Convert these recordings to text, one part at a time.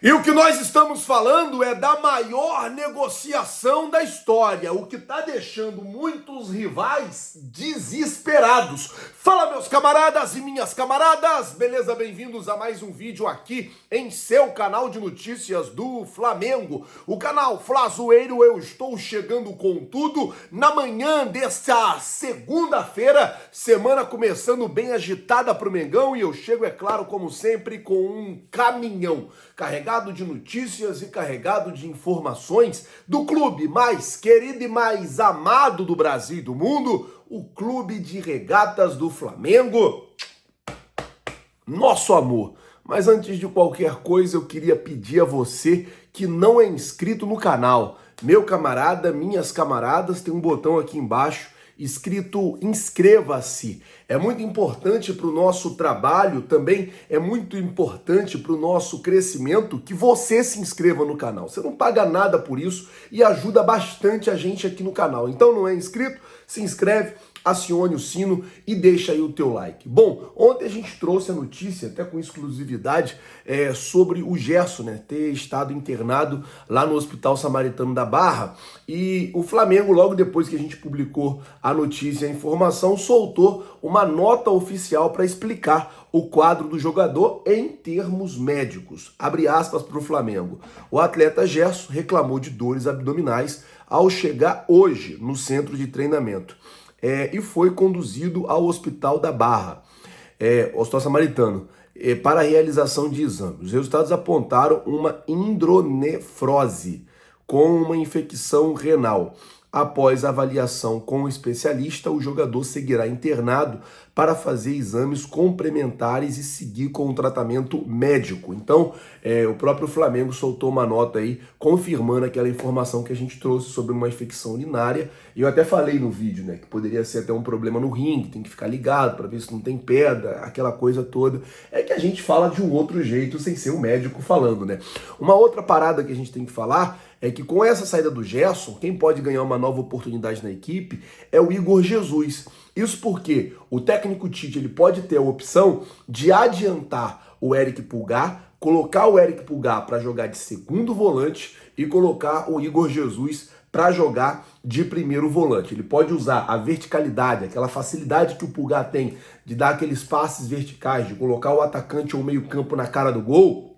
E o que nós estamos falando é da maior negociação da história, o que está deixando muitos rivais desesperados. Fala, meus camaradas e minhas camaradas, beleza? Bem-vindos a mais um vídeo aqui em seu canal de notícias do Flamengo. O canal Flazoeiro, eu estou chegando com tudo na manhã desta segunda-feira, semana começando bem agitada para o Mengão, e eu chego, é claro, como sempre, com um caminhão carregado de notícias e carregado de informações do clube mais querido e mais amado do Brasil e do mundo, o Clube de Regatas do Flamengo. Nosso amor. Mas antes de qualquer coisa, eu queria pedir a você que não é inscrito no canal. Meu camarada, minhas camaradas, tem um botão aqui embaixo escrito inscreva-se. É muito importante para o nosso trabalho, também é muito importante para o nosso crescimento que você se inscreva no canal. Você não paga nada por isso e ajuda bastante a gente aqui no canal. Então não é inscrito? Se inscreve, acione o sino e deixa aí o teu like. Bom, ontem a gente trouxe a notícia, até com exclusividade, sobre o Gerson, né, ter estado internado lá no Hospital Samaritano da Barra, e o Flamengo, logo depois que a gente publicou a notícia e a informação, soltou uma nota oficial para explicar o quadro do jogador em termos médicos. Abre aspas para o Flamengo. O atleta Gerson reclamou de dores abdominais ao chegar hoje no centro de treinamento. E foi conduzido ao Hospital da Barra, Hospital Samaritano, para a realização de exames. Os resultados apontaram uma hidronefrose com uma infecção renal. Após a avaliação com o especialista, o jogador seguirá internado para fazer exames complementares e seguir com o tratamento médico. Então, o próprio Flamengo soltou uma nota aí confirmando aquela informação que a gente trouxe sobre uma infecção urinária. E eu até falei no vídeo, né, que poderia ser até um problema no ringue, tem que ficar ligado para ver se não tem pedra, aquela coisa toda. É que a gente fala de um outro jeito sem ser o médico falando, né? Uma outra parada que a gente tem que falar é que com essa saída do Gerson, quem pode ganhar uma nova oportunidade na equipe é o Igor Jesus. Isso porque o técnico Tite ele pode ter a opção de adiantar o Eric Pulgar, colocar o Eric Pulgar para jogar de segundo volante e colocar o Igor Jesus para jogar de primeiro volante. Ele pode usar a verticalidade, aquela facilidade que o Pulgar tem de dar aqueles passes verticais, de colocar o atacante ou o meio-campo na cara do gol,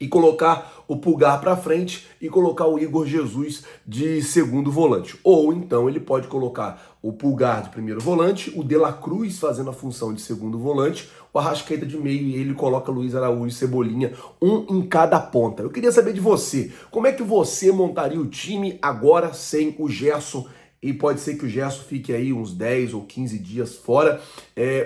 e colocar o Pulgar para frente e colocar o Igor Jesus de segundo volante. Ou então ele pode colocar o Pulgar de primeiro volante, o De La Cruz fazendo a função de segundo volante, o Arrascaeta de meio, e ele coloca Luiz Araújo e Cebolinha, um em cada ponta. Eu queria saber de você, como é que você montaria o time agora sem o Gerson? E pode ser que o Gerson fique aí uns 10 ou 15 dias fora,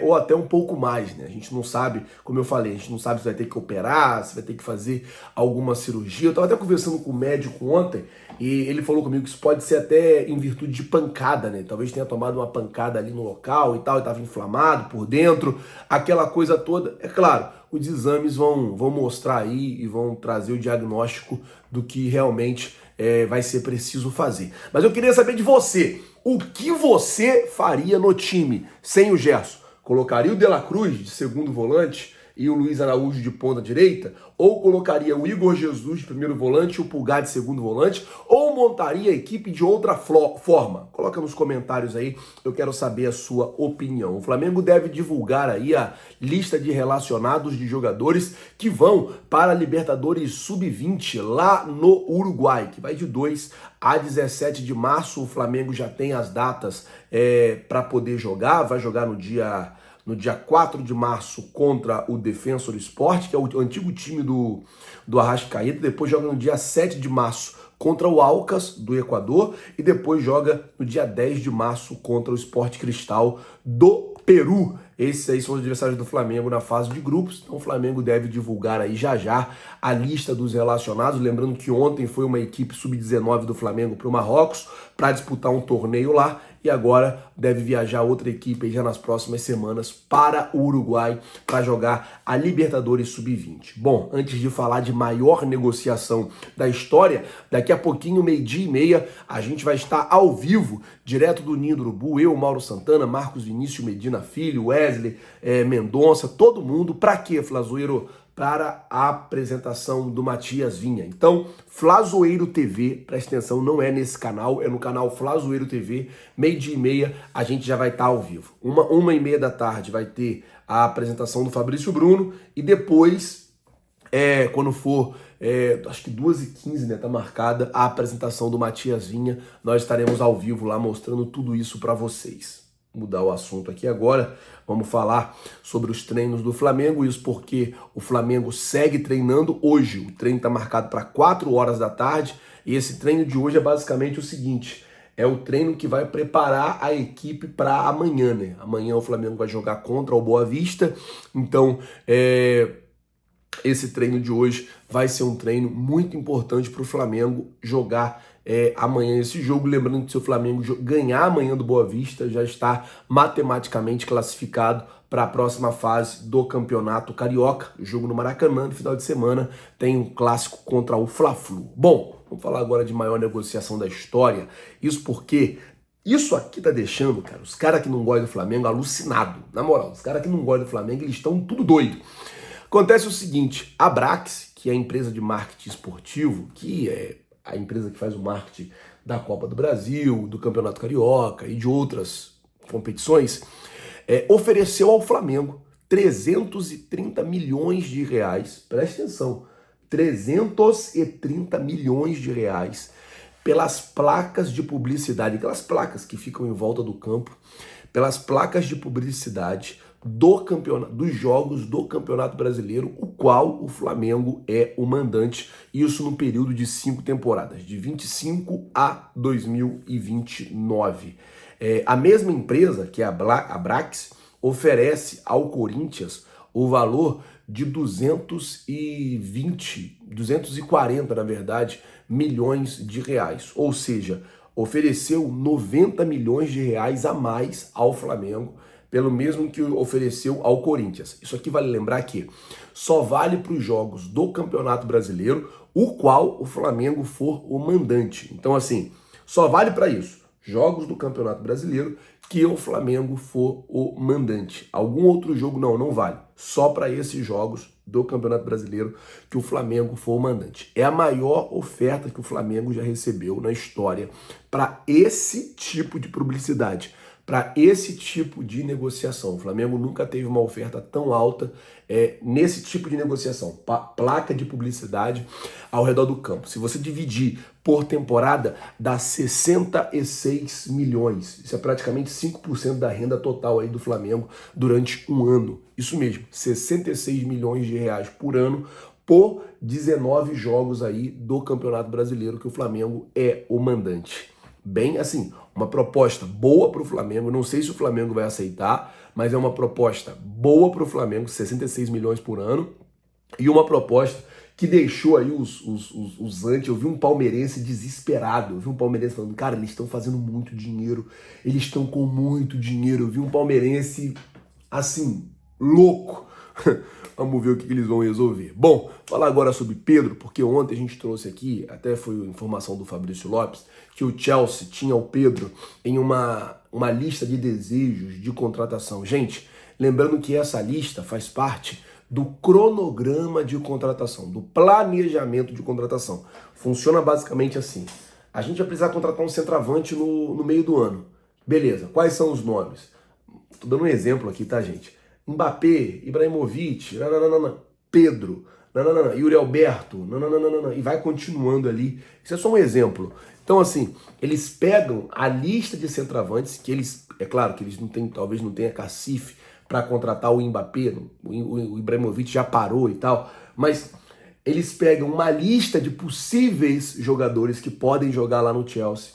ou até um pouco mais, né? A gente não sabe, como eu falei, a gente não sabe se vai ter que operar, se vai ter que fazer alguma cirurgia. Eu estava até conversando com o médico ontem e ele falou comigo que isso pode ser até em virtude de pancada, né? Talvez tenha tomado uma pancada ali no local e tal, e estava inflamado por dentro, aquela coisa toda. É claro, os exames vão mostrar aí e vão trazer o diagnóstico do que realmente vai ser preciso fazer. Mas eu queria saber de você, o que você faria no time sem o Gerson? Colocaria o De La Cruz de segundo volante e o Luiz Araújo de ponta direita? Ou colocaria o Igor Jesus de primeiro volante e o Pulgar de segundo volante? Ou montaria a equipe de outra forma? Coloca nos comentários aí, eu quero saber a sua opinião. O Flamengo deve divulgar aí a lista de relacionados de jogadores que vão para a Libertadores Sub-20 lá no Uruguai, que vai de 2 a 17 de março. O Flamengo já tem as datas para poder jogar, vai jogar no dia 4 de março contra o Defensor Sport, que é o antigo time do Arrascaeta. Depois joga no dia 7 de março contra o Alcas do Equador e depois joga no dia 10 de março contra o Sport Cristal do Peru. Esses aí são os adversários do Flamengo na fase de grupos, então o Flamengo deve divulgar aí já a lista dos relacionados. Lembrando que ontem foi uma equipe sub-19 do Flamengo para o Marrocos para disputar um torneio lá, e agora deve viajar outra equipe aí já nas próximas semanas para o Uruguai para jogar a Libertadores Sub-20. Bom, antes de falar de maior negociação da história, daqui a pouquinho, 12h30, a gente vai estar ao vivo, direto do Ninho do Urubu, eu, Mauro Santana, Marcos Vinícius Medina Filho, Wesley, Mendonça, todo mundo. Para quê, Flazoeiro? para a apresentação do Matias Vinha. Então, Flazoeiro TV, presta atenção, não é nesse canal, é no canal Flazoeiro TV, 12h30 a gente já vai estar ao vivo. 1h30 da tarde vai ter a apresentação do Fabrício Bruno e depois, quando for, acho que 2h15, né, tá marcada a apresentação do Matias Vinha, nós estaremos ao vivo lá mostrando tudo isso para vocês. Mudar o assunto aqui agora, vamos falar sobre os treinos do Flamengo, isso porque o Flamengo segue treinando hoje, o treino está marcado para 4 horas da tarde, e esse treino de hoje é basicamente o seguinte, é o treino que vai preparar a equipe para amanhã, né? Amanhã o Flamengo vai jogar contra o Boa Vista, então esse treino de hoje vai ser um treino muito importante para o Flamengo jogar amanhã esse jogo. Lembrando que se o Flamengo ganhar amanhã do Boa Vista, já está matematicamente classificado para a próxima fase do Campeonato Carioca. O jogo no Maracanã, no final de semana, tem um clássico contra o Fla-Flu. Bom, vamos falar agora de maior negociação da história. Isso porque isso aqui tá deixando, cara, os caras que não gostam do Flamengo alucinado. Na moral, os caras que não gostam do Flamengo, eles estão tudo doido. Acontece o seguinte, a Abrax, que é a empresa de marketing esportivo, que é a empresa que faz o marketing da Copa do Brasil, do Campeonato Carioca e de outras competições, ofereceu ao Flamengo 330 milhões de reais, preste atenção, 330 milhões de reais pelas placas de publicidade, aquelas placas que ficam em volta do campo, pelas placas de publicidade dos jogos do Campeonato Brasileiro, o qual o Flamengo é o mandante, isso no período de 5 temporadas, de 25 a 2029. A mesma empresa, que é a Abrax, oferece ao Corinthians o valor de 240, na verdade, milhões de reais, ou seja, ofereceu 90 milhões de reais a mais ao Flamengo, pelo mesmo que ofereceu ao Corinthians. Isso aqui vale lembrar que só vale para os jogos do Campeonato Brasileiro, o qual o Flamengo for o mandante. Então, assim, só vale para isso. Jogos do Campeonato Brasileiro que o Flamengo for o mandante. Algum outro jogo não vale. Só para esses jogos do Campeonato Brasileiro que o Flamengo for o mandante. É a maior oferta que o Flamengo já recebeu na história para esse tipo de publicidade, para esse tipo de negociação. O Flamengo nunca teve uma oferta tão alta nesse tipo de negociação. Placa de publicidade ao redor do campo. Se você dividir por temporada, dá 66 milhões. Isso é praticamente 5% da renda total aí do Flamengo durante um ano. Isso mesmo, 66 milhões de reais por ano por 19 jogos aí do Campeonato Brasileiro que o Flamengo é o mandante. Bem, assim, uma proposta boa para o Flamengo, não sei se o Flamengo vai aceitar, mas é uma proposta boa para o Flamengo, 66 milhões por ano, e uma proposta que deixou aí os antes. Eu vi um palmeirense desesperado, eu vi um palmeirense falando, cara, eles estão fazendo muito dinheiro, eles estão com muito dinheiro, eu vi um palmeirense, assim, louco. Vamos ver o que eles vão resolver. Bom, falar agora sobre Pedro, porque ontem a gente trouxe aqui, até foi informação do Fabrício Lopes, que o Chelsea tinha o Pedro em uma lista de desejos de contratação. Gente, lembrando que essa lista faz parte do cronograma de contratação, do planejamento de contratação. Funciona basicamente assim. A gente vai precisar contratar um centroavante no meio do ano. Beleza, quais são os nomes? Tô dando um exemplo aqui, tá, gente? Mbappé, Ibrahimovic, Pedro, Yuri Alberto, e vai continuando ali. Isso é só um exemplo. Então, assim, eles pegam a lista de centroavantes, que eles, é claro que eles não têm, talvez não tenha cacife para contratar o Mbappé, o Ibrahimovic já parou e tal, mas eles pegam uma lista de possíveis jogadores que podem jogar lá no Chelsea,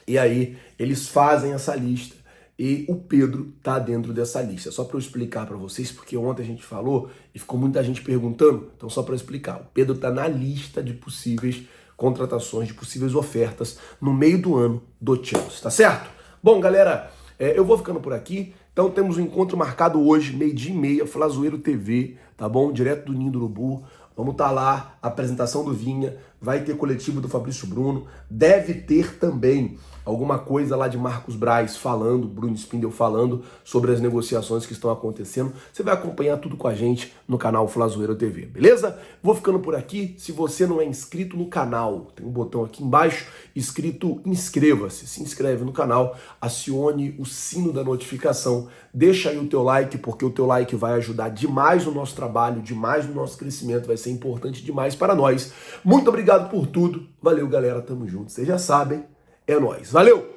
e aí eles fazem essa lista. E o Pedro tá dentro dessa lista. Só para eu explicar para vocês, porque ontem a gente falou e ficou muita gente perguntando, então só para explicar. O Pedro tá na lista de possíveis contratações, de possíveis ofertas no meio do ano do Chelsea, tá certo? Bom, galera, eu vou ficando por aqui. Então temos um encontro marcado hoje, 12h30, Flazoeiro TV, tá bom? Direto do Ninho do Urubu. Vamos estar lá, apresentação do Vinha, vai ter coletivo do Fabrício Bruno, deve ter também alguma coisa lá de Marcos Braz falando, Bruno Spindel falando sobre as negociações que estão acontecendo. Você vai acompanhar tudo com a gente no canal Flazoeiro TV, beleza? Vou ficando por aqui. Se você não é inscrito no canal, tem um botão aqui embaixo escrito inscreva-se. Se inscreve no canal, acione o sino da notificação, deixa aí o teu like, porque o teu like vai ajudar demais no nosso trabalho, demais no nosso crescimento, vai ser importante demais para nós. Muito obrigado por tudo. Valeu, galera. Tamo junto. Vocês já sabem. É nóis. Valeu!